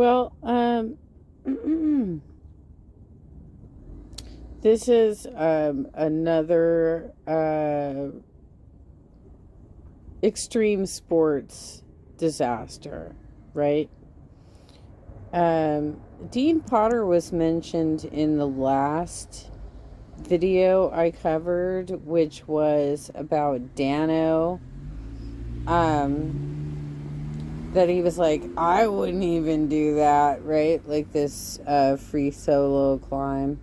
Well, this is another extreme sports disaster, right? Dean Potter was mentioned in the last video I covered, which was about Dano. That he was like, I wouldn't even do that, right? Like this free solo climb.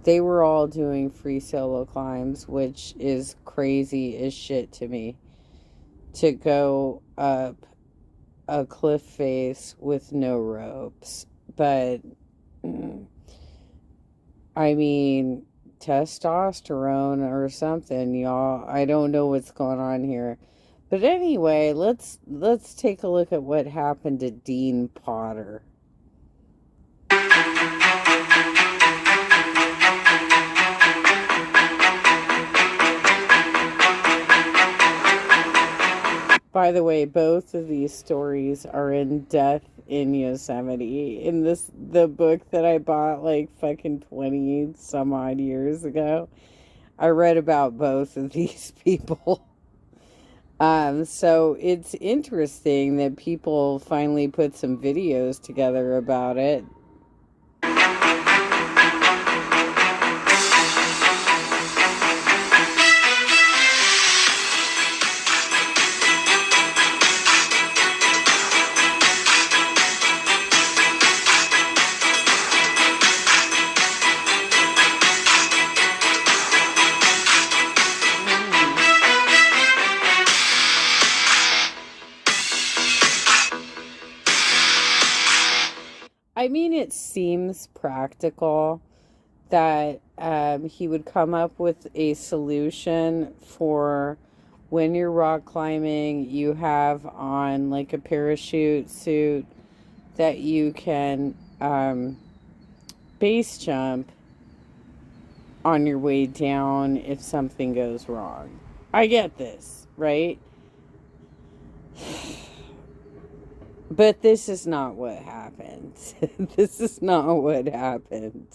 They were all doing free solo climbs, which is crazy as shit to me. To go up a cliff face with no ropes. But, I mean, testosterone or something, y'all. I don't know what's going on here. But anyway, let's take a look at what happened to Dean Potter. By the way, both of these stories are in Death in Yosemite. In the book that I bought like fucking 20 some odd years ago, I read about both of these people. So it's interesting that people finally put some videos together about it. I mean, it seems practical that he would come up with a solution for when you're rock climbing, you have on like a parachute suit that you can base jump on your way down if something goes wrong. I get this, right? But this is not what happened. This is not what happened.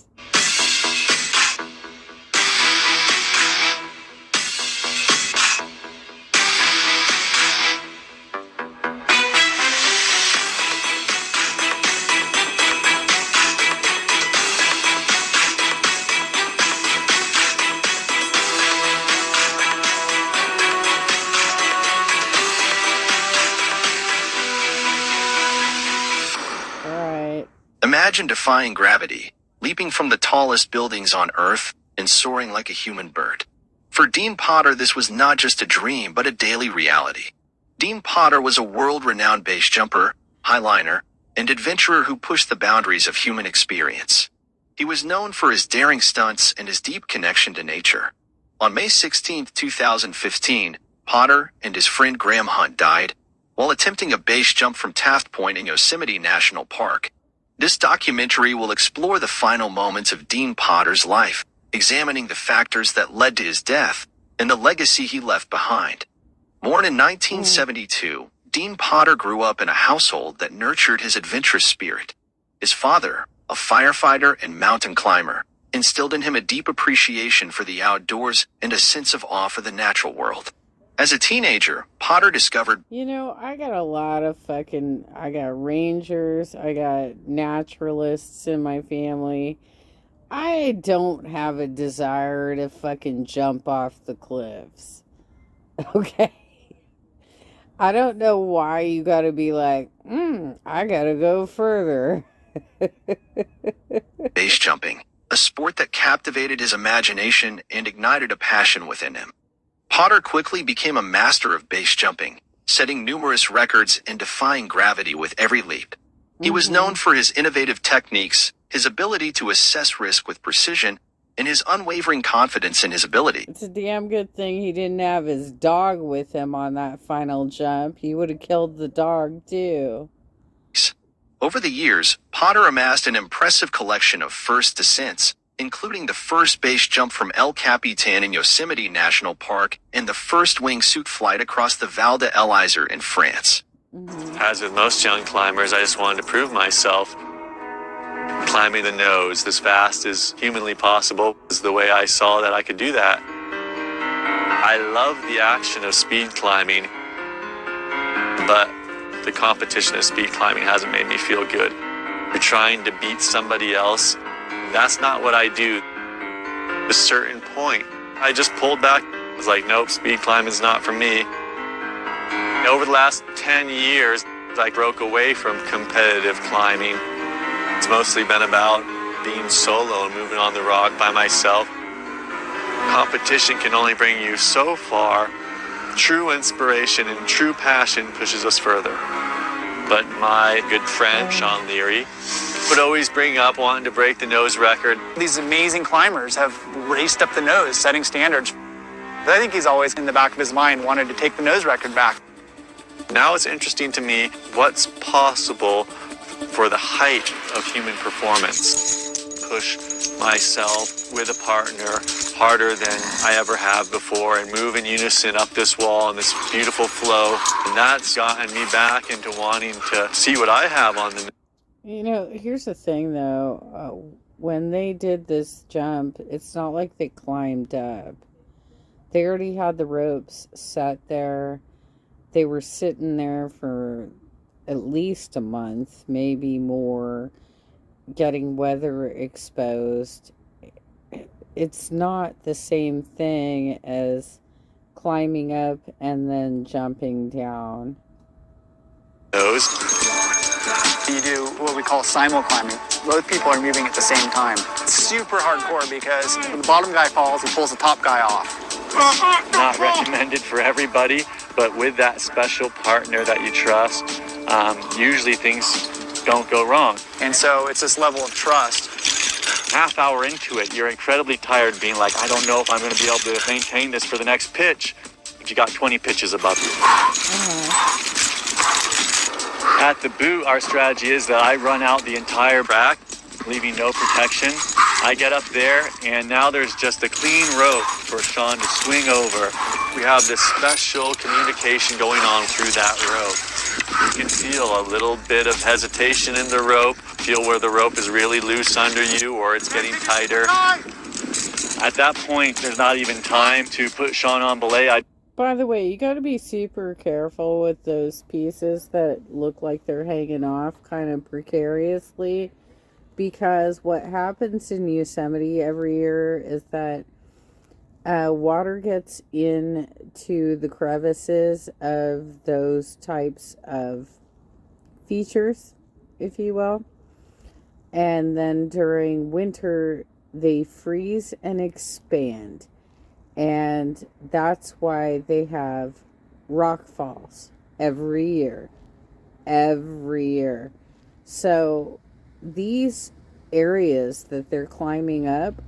Imagine defying gravity, leaping from the tallest buildings on Earth, and soaring like a human bird. For Dean Potter, this was not just a dream, but a daily reality. Dean Potter was a world-renowned base jumper, highliner, and adventurer who pushed the boundaries of human experience. He was known for his daring stunts and his deep connection to nature. On May 16, 2015, Potter and his friend Graham Hunt died while attempting a base jump from Taft Point in Yosemite National Park. This documentary will explore the final moments of Dean Potter's life, examining the factors that led to his death and the legacy he left behind. Born in 1972, Dean Potter grew up in a household that nurtured his adventurous spirit. His father, a firefighter and mountain climber, instilled in him a deep appreciation for the outdoors and a sense of awe for the natural world. As a teenager, Potter discovered, I got a lot of I got rangers, I got naturalists in my family. I don't have a desire to fucking jump off the cliffs. Okay? I don't know why you gotta be like, I gotta go further. base jumping, a sport that captivated his imagination and ignited a passion within him. Potter quickly became a master of base jumping, setting numerous records and defying gravity with every leap. He was known for his innovative techniques, his ability to assess risk with precision, and his unwavering confidence in his ability. It's a damn good thing he didn't have his dog with him on that final jump. He would have killed the dog, too. Over the years, Potter amassed an impressive collection of first descents, including the first base jump from El Capitan in Yosemite National Park and the first wingsuit flight across the Val d'Isère in France. As with most young climbers, I just wanted to prove myself. Climbing the nose as fast as humanly possible is the way I saw that I could do that. I love the action of speed climbing, but the competition of speed climbing hasn't made me feel good. You're trying to beat somebody else. That's not what I do. At a certain point, I just pulled back. I was like, nope, speed climbing is not for me. Over the last 10 years, I broke away from competitive climbing. It's mostly been about being solo and moving on the rock by myself. Competition can only bring you so far. True inspiration and true passion pushes us further. But my good friend, Sean Leary, would always bring up wanting to break the nose record. These amazing climbers have raced up the nose, setting standards. But I think he's always in the back of his mind wanted to take the nose record back. Now it's interesting to me what's possible for the height of human performance. Push myself with a partner harder than I ever have before and move in unison up this wall in this beautiful flow. And that's gotten me back into wanting to see what I have on the... You know, here's the thing though. When they did this jump, it's not like they climbed up. They already had the ropes set there. They were sitting there for at least a month, maybe more, getting weather exposed. It's not the same thing as climbing up and then jumping down. Nose. You do what we call simul climbing. Both people are moving at the same time. It's super hardcore because when the bottom guy falls, he pulls the top guy off. Not recommended for everybody, but with that special partner that you trust, usually things don't go wrong. And so it's this level of trust. Half hour into it, you're incredibly tired being like, I don't know if I'm going to be able to maintain this for the next pitch. But you got 20 pitches above you. At the boot, our strategy is that I run out the entire track, leaving no protection. I get up there, and now there's just a clean rope for Sean to swing over. We have this special communication going on through that rope. You can feel a little bit of hesitation in the rope, feel where the rope is really loose under you or it's getting tighter. At that point, there's not even time to put Sean on belay. By the way, you got to be super careful with those pieces that look like they're hanging off kind of precariously, because what happens in Yosemite every year is that water gets into the crevices of those types of features, if you will, and then during winter they freeze and expand. And that's why they have rock falls every year. Every year. So these areas that they're climbing up,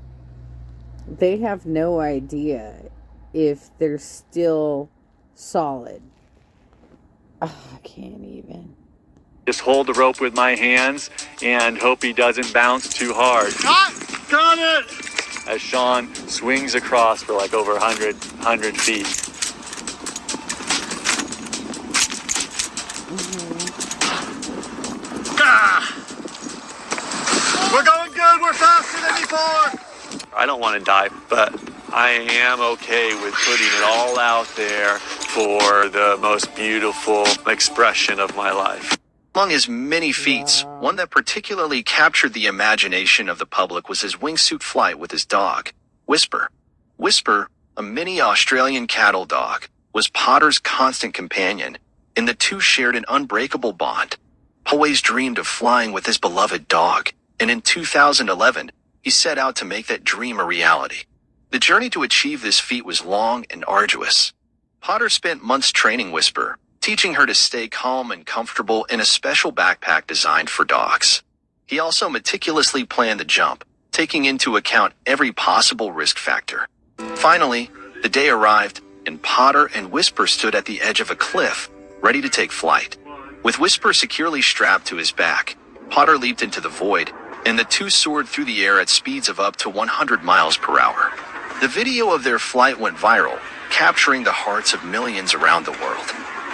they have no idea if they're still solid. I can't even. Just hold the rope with my hands and hope he doesn't bounce too hard. Got it! As Sean swings across for like over 100 feet. We're going good. We're faster than before. I don't want to die, but I am okay with putting it all out there for the most beautiful expression of my life. Among his many feats, one that particularly captured the imagination of the public was his wingsuit flight with his dog, Whisper. Whisper, a mini Australian cattle dog, was Potter's constant companion, and the two shared an unbreakable bond. Always dreamed of flying with his beloved dog, and in 2011, he set out to make that dream a reality. The journey to achieve this feat was long and arduous. Potter spent months training Whisper, teaching her to stay calm and comfortable in a special backpack designed for dogs. He also meticulously planned the jump, taking into account every possible risk factor. Finally, the day arrived, and Potter and Whisper stood at the edge of a cliff, ready to take flight. With Whisper securely strapped to his back, Potter leaped into the void, and the two soared through the air at speeds of up to 100 miles per hour. The video of their flight went viral, capturing the hearts of millions around the world.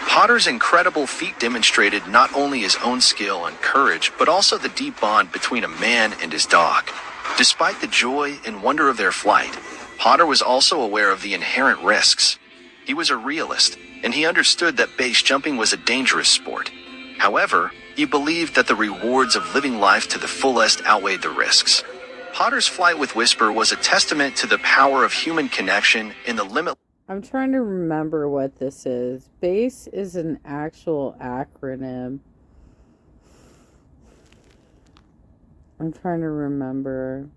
Potter's incredible feat demonstrated not only his own skill and courage, but also the deep bond between a man and his dog. Despite the joy and wonder of their flight, Potter was also aware of the inherent risks. He was a realist, and he understood that base jumping was a dangerous sport. However, he believed that the rewards of living life to the fullest outweighed the risks. Potter's flight with Whisper was a testament to the power of human connection and the limitless. I'm trying to remember what this is. BASE is an actual acronym. I'm trying to remember.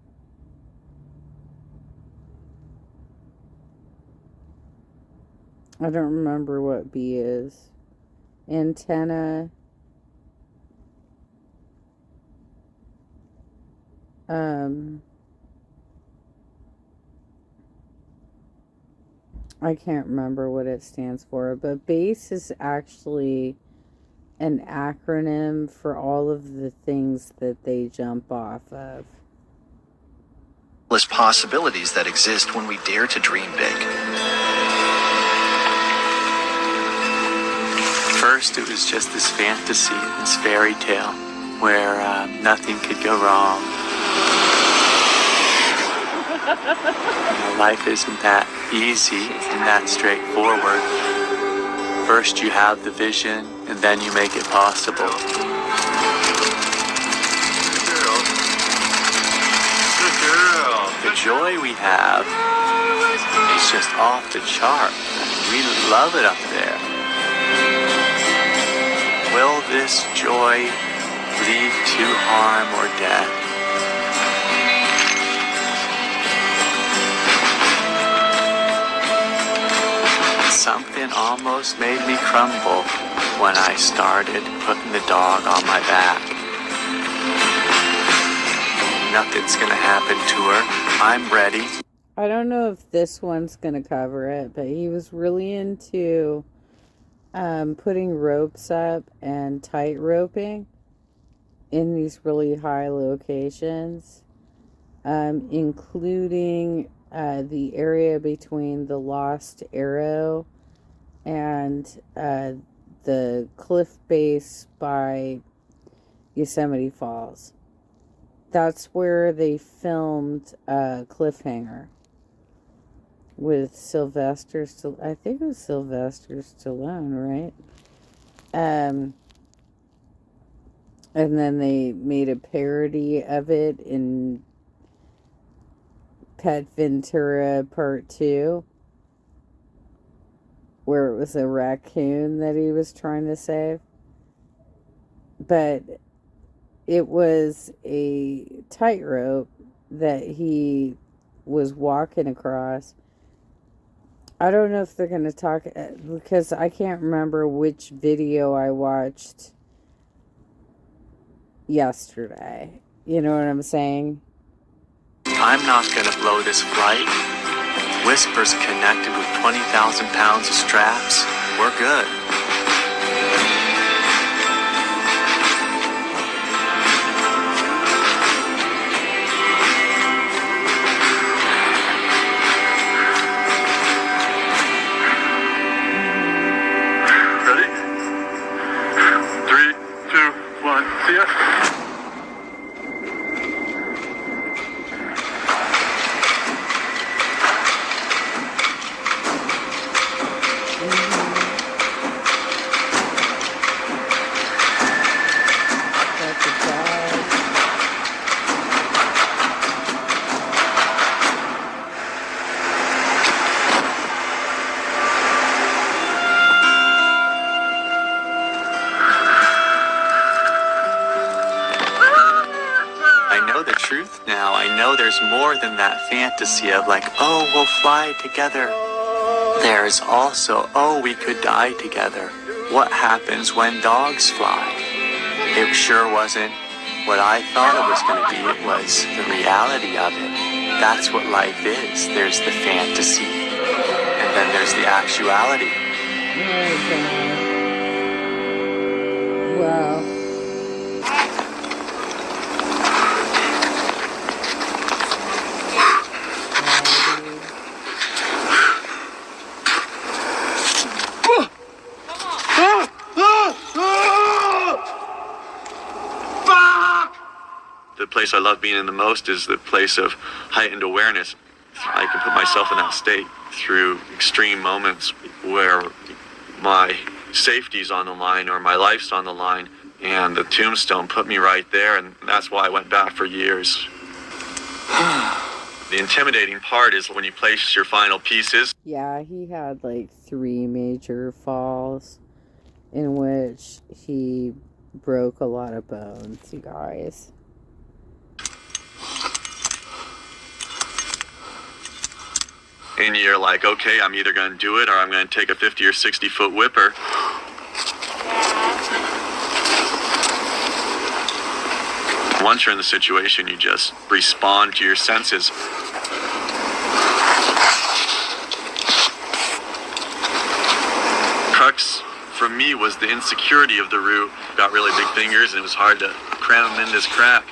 I don't remember what B is. Antenna. I can't remember what it stands for, but BASE is actually an acronym for all of the things that they jump off of. Possibilities that exist when we dare to dream big. First, it was just this fantasy, this fairy tale, where nothing could go wrong. Life isn't that easy and that straightforward. First, you have the vision, and then you make it possible. Good girl. The joy we have is just off the chart. We love it up there. Will this joy lead to harm or death? Something almost made me crumble when I started putting the dog on my back. Nothing's gonna happen to her. I'm ready. I don't know if this one's gonna cover it, but he was really into putting ropes up and tight roping in these really high locations, including the area between the Lost Arrow and the cliff base by Yosemite Falls. That's where they filmed Cliffhanger with Sylvester Stallone. I think it was Sylvester Stallone, right? And then they made a parody of it in Pet Ventura Part 2, where it was a raccoon that he was trying to save. But it was a tightrope that he was walking across. I don't know if they're going to talk, because I can't remember which video I watched yesterday. You know what I'm saying? I'm not gonna blow this flight. Whisper's connected with 20,000 pounds of straps. We're good. Ready? 3, 2, 1, see ya. Now I know there's more than that fantasy of like, oh, we'll fly together. There's also, oh, we could die together. What happens when dogs fly? It sure wasn't what I thought it was going to be. It was the reality of it. That's what life is. There's the fantasy, and then there's the actuality. Wow. place I love being in the most is the place of heightened awareness. I can put myself in that state through extreme moments where my safety's on the line or my life's on the line, and the tombstone put me right there, and that's why I went back for years. The intimidating part is when you place your final pieces. Yeah, he had like 3 major falls in which he broke a lot of bones, you guys. And you're like, okay, I'm either going to do it or I'm going to take a 50 or 60 foot whipper. Once you're in the situation, you just respond to your senses. Crux for me was the insecurity of the route. Got really big fingers and it was hard to cram them in this crack.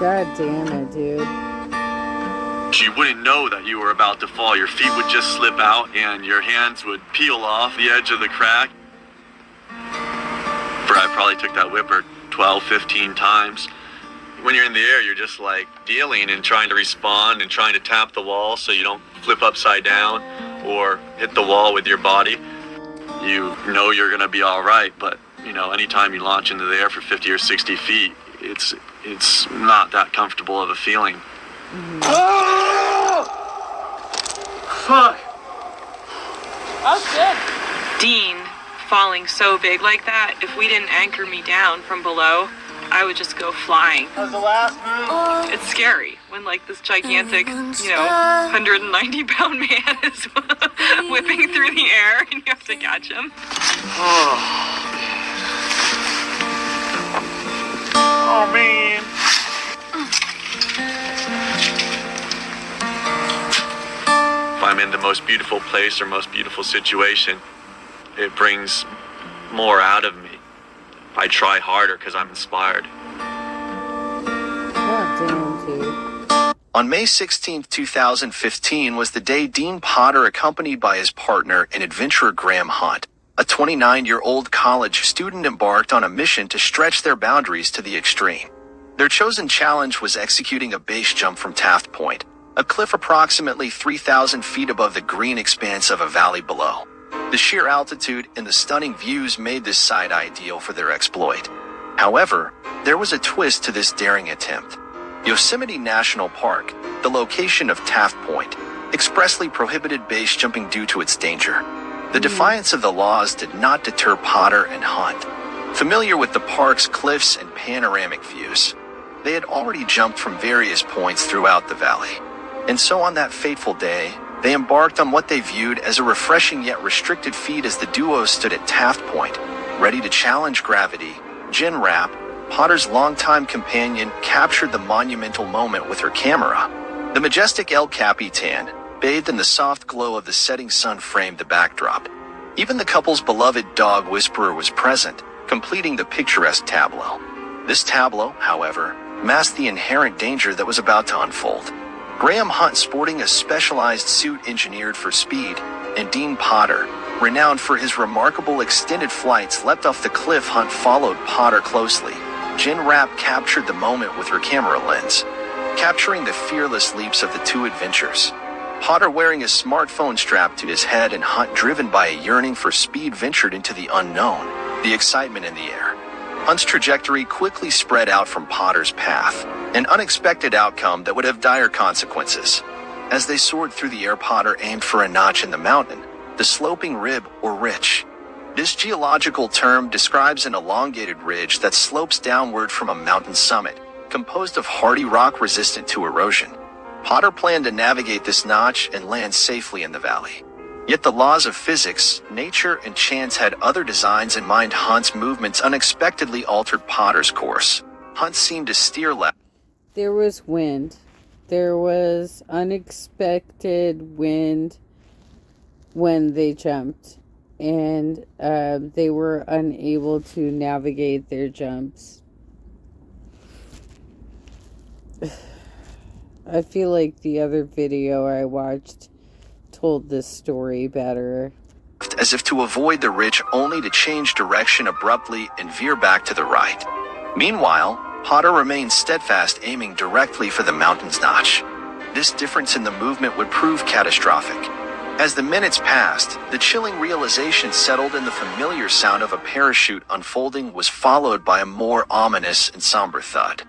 God damn it, dude. You wouldn't know that you were about to fall. Your feet would just slip out and your hands would peel off the edge of the crack. I probably took that whipper 12, 15 times. When you're in the air, you're just like dealing and trying to respond and trying to tap the wall so you don't flip upside down or hit the wall with your body. You know you're going to be all right, but you know, anytime you launch into the air for 50 or 60 feet, it's not that comfortable of a feeling. Mm-hmm. Oh! Fuck. That was good. Dean falling so big like that, if we didn't anchor me down from below, I would just go flying. That was the last move. It's scary when like this gigantic, 190-pound man is whipping through the air and you have to catch him. Oh man. If I'm in the most beautiful place or most beautiful situation, it brings more out of me. I try harder because I'm inspired. God damn, dude. On May 16, 2015 was the day Dean Potter, accompanied by his partner and adventurer Graham Hunt, a 29-year-old college student, embarked on a mission to stretch their boundaries to the extreme. Their chosen challenge was executing a base jump from Taft Point, a cliff approximately 3,000 feet above the green expanse of a valley below. The sheer altitude and the stunning views made this site ideal for their exploit. However, there was a twist to this daring attempt. Yosemite National Park, the location of Taft Point, expressly prohibited base jumping due to its danger. The defiance of the laws did not deter Potter and Hunt. Familiar with the park's cliffs and panoramic views, they had already jumped from various points throughout the valley. And so on that fateful day, they embarked on what they viewed as a refreshing yet restricted feat as the duo stood at Taft Point, ready to challenge gravity. Jen Rapp, Potter's longtime companion, captured the monumental moment with her camera. The majestic El Capitan, bathed in the soft glow of the setting sun, framed the backdrop. Even the couple's beloved dog Whisperer was present, completing the picturesque tableau. This tableau, however, masked the inherent danger that was about to unfold. Graham Hunt, sporting a specialized suit engineered for speed, and Dean Potter, renowned for his remarkable extended flights, leapt off the cliff. Hunt followed Potter closely. Jen Rapp captured the moment with her camera lens, capturing the fearless leaps of the two adventurers. Potter, wearing a smartphone strapped to his head, and Hunt, driven by a yearning for speed, ventured into the unknown, the excitement in the air. Hunt's trajectory quickly spread out from Potter's path, an unexpected outcome that would have dire consequences. As they soared through the air, Potter aimed for a notch in the mountain, the sloping rib or ridge. This geological term describes an elongated ridge that slopes downward from a mountain summit, composed of hardy rock resistant to erosion. Potter planned to navigate this notch and land safely in the valley. Yet the laws of physics, nature, and chance had other designs in mind. Hunt's movements unexpectedly altered Potter's course. Hunt seemed to steer left. There was wind. There was unexpected wind when they jumped. And they were unable to navigate their jumps. I feel like the other video I watched told this story better. As if to avoid the ridge, only to change direction abruptly and veer back to the right. Meanwhile, Potter remained steadfast, aiming directly for the mountain's notch. This difference in the movement would prove catastrophic. As the minutes passed, the chilling realization settled, and the familiar sound of a parachute unfolding was followed by a more ominous and somber thud.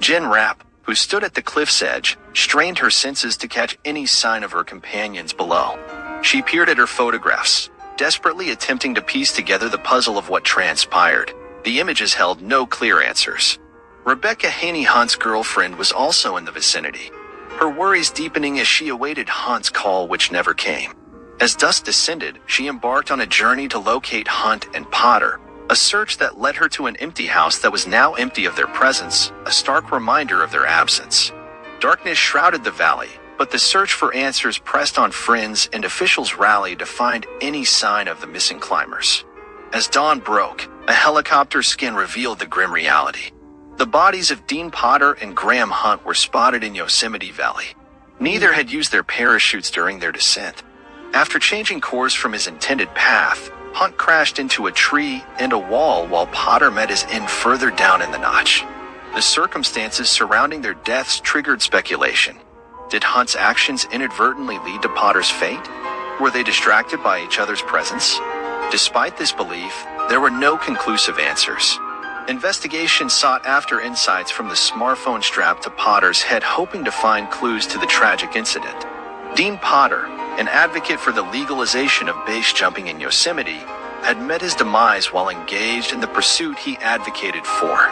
Jen Rapp, who stood at the cliff's edge, strained her senses to catch any sign of her companions below. She peered at her photographs, desperately attempting to piece together the puzzle of what transpired. The images held no clear answers. Rebecca Haney, Hunt's girlfriend, was also in the vicinity, her worries deepening as she awaited Hunt's call, which never came. As dusk descended, she embarked on a journey to locate Hunt and Potter, a search that led her to an empty house that was now empty of their presence, a stark reminder of their absence. Darkness shrouded the valley, but the search for answers pressed on. Friends and officials rallied to find any sign of the missing climbers. As dawn broke, a helicopter scan revealed the grim reality. The bodies of Dean Potter and Graham Hunt were spotted in Yosemite Valley. Neither had used their parachutes during their descent. After changing course from his intended path, Hunt crashed into a tree and a wall while Potter met his end further down in the notch. The circumstances surrounding their deaths triggered speculation. Did Hunt's actions inadvertently lead to Potter's fate? Were they distracted by each other's presence? Despite this belief, there were no conclusive answers. Investigation sought after insights from the smartphone strapped to Potter's head, hoping to find clues to the tragic incident. Dean Potter, an advocate for the legalization of base jumping in Yosemite, had met his demise while engaged in the pursuit he advocated for.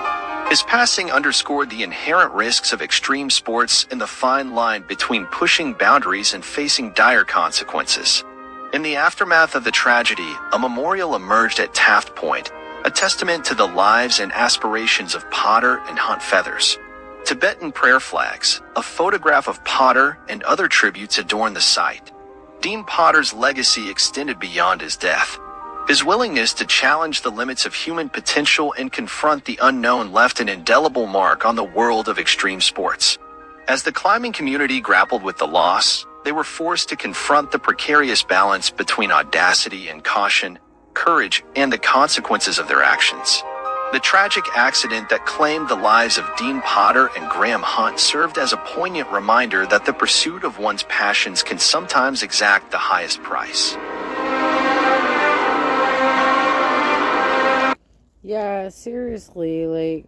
His passing underscored the inherent risks of extreme sports and the fine line between pushing boundaries and facing dire consequences. In the aftermath of the tragedy, a memorial emerged at Taft Point, a testament to the lives and aspirations of Potter and Hunt Feathers. Tibetan prayer flags, a photograph of Potter, and other tributes adorn the site. Dean Potter's legacy extended beyond his death. His willingness to challenge the limits of human potential and confront the unknown left an indelible mark on the world of extreme sports. As the climbing community grappled with the loss, they were forced to confront the precarious balance between audacity and caution, courage, and the consequences of their actions. The tragic accident that claimed the lives of Dean Potter and Graham Hunt served as a poignant reminder that the pursuit of one's passions can sometimes exact the highest price. Yeah, seriously, like,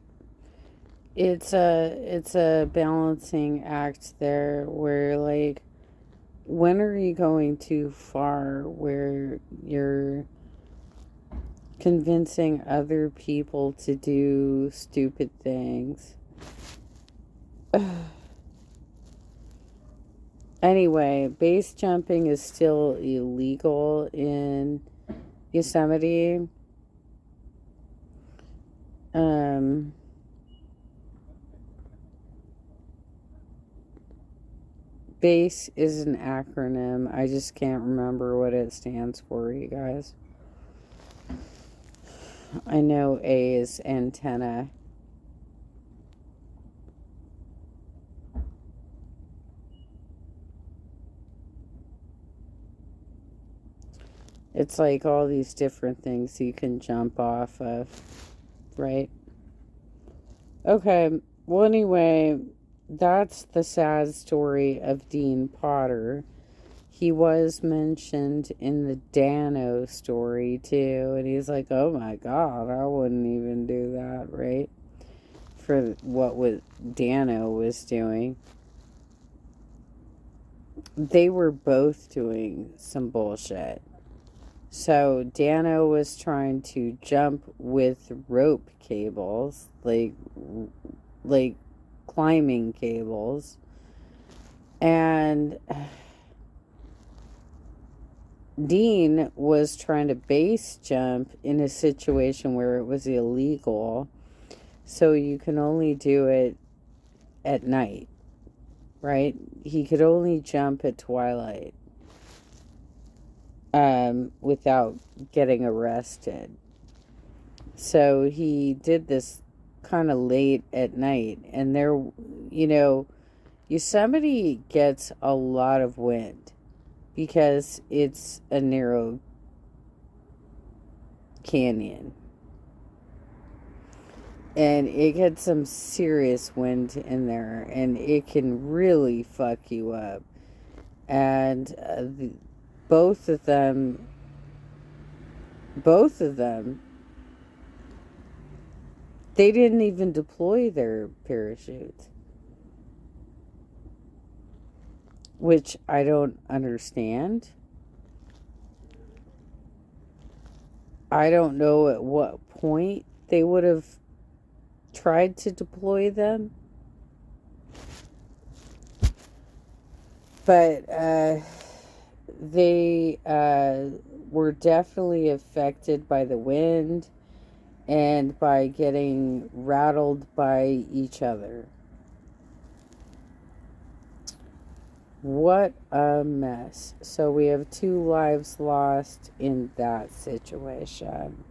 it's a balancing act there where, like, when are you going too far where you're convincing other people to do stupid things? Anyway, base jumping is still illegal in Yosemite. BASE is an acronym. I just can't remember what it stands for, you guys. I know A is antenna. It's like all these different things you can jump off of, right? Okay, well, anyway, that's the sad story of Dean Potter. He was mentioned in the Dano story too, and he's like, oh my god, I wouldn't even do that, right? For what Dano was doing. They were both doing some bullshit. So Dano was trying to jump with rope cables, like climbing cables, and Dean was trying to base jump in a situation where it was illegal, so you can only do it at night, right? He could only jump at twilight without getting arrested. So he did this kind of late at night, and there, Yosemite gets a lot of wind because it's a narrow canyon. And it gets some serious wind in there, and it can really fuck you up. And both of them, they didn't even deploy their parachutes, which I don't understand. I don't know at what point they would have tried to deploy them. But they were definitely affected by the wind and by getting rattled by each other. What a mess. So we have 2 lives lost in that situation.